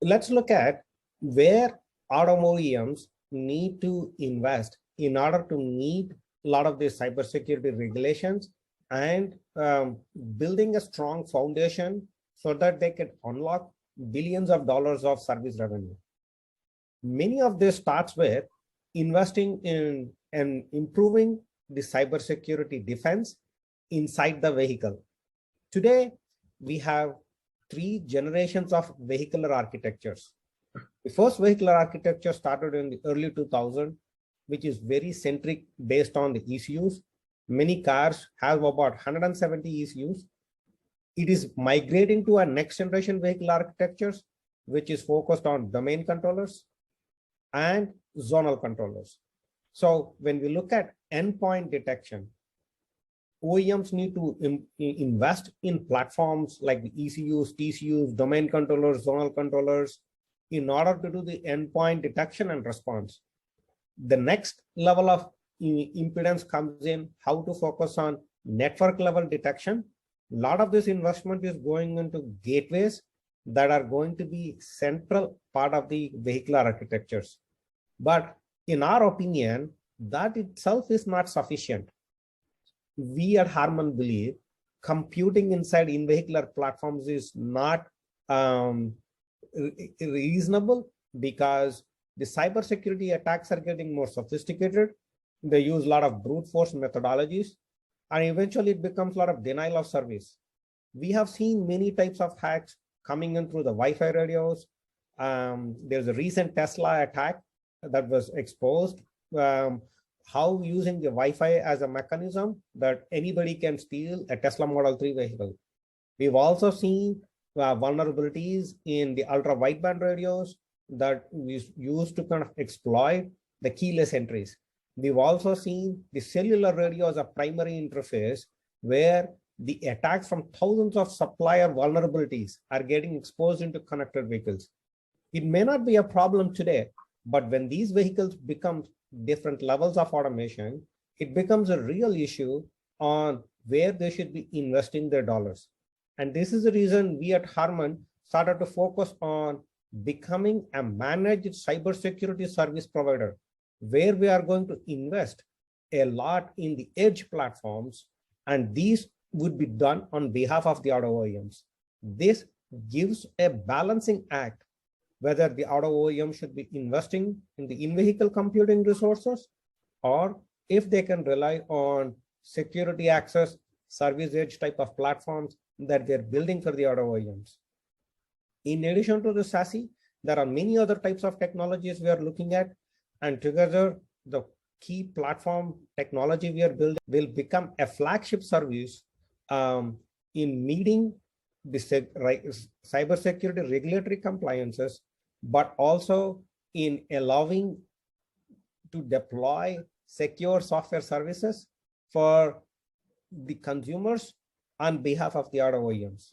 Let's look at where auto OEMs need to invest in order to meet a lot of these cybersecurity regulations and building a strong foundation so that they can unlock billions of dollars of service revenue. Many of this starts with investing in and improving the cybersecurity defense inside the vehicle. Today, we have three generations of vehicular architectures. The first vehicular architecture started in the early 2000s, which is very centric based on the ECUs. Many cars have about 170 ECUs. It is migrating to a next generation vehicle architectures, which is focused on domain controllers and zonal controllers. So when we look at endpoint detection, OEMs need to invest in platforms like the ECUs, TCUs, domain controllers, zonal controllers, in order to do the endpoint detection and response. The next level of impedance comes in how to focus on network level detection. A lot of this investment is going into gateways that are going to be central part of the vehicular architectures. But in our opinion, that itself is not sufficient. We at Harman believe computing inside in-vehicular platforms is not reasonable because the cybersecurity attacks are getting more sophisticated. They use a lot of brute force methodologies, and eventually it becomes a lot of denial of service. We have seen many types of hacks coming in through the Wi-Fi radios. There's a recent Tesla attack that was exposed. How using the Wi-Fi as a mechanism that anybody can steal a Tesla Model 3 vehicle. We've also seen vulnerabilities in the ultra wideband radios that we used to kind of exploit the keyless entries. We've also seen the cellular radio as a primary interface where the attacks from thousands of supplier vulnerabilities are getting exposed into connected vehicles. It may not be a problem today, but when these vehicles become different levels of automation, it becomes a real issue on where they should be investing their dollars. And this is the reason we at Harman started to focus on becoming a managed cybersecurity service provider, where we are going to invest a lot in the edge platforms, and these would be done on behalf of the auto OEMs. This gives a balancing act whether the auto OEM should be investing in the in-vehicle computing resources, or if they can rely on security access, service edge type of platforms that they're building for the auto OEMs. In addition to the SASE, there are many other types of technologies we are looking at, and together the key platform technology we are building will become a flagship service in meeting the cybersecurity regulatory compliances, but also in allowing to deploy secure software services for the consumers on behalf of the auto OEMs.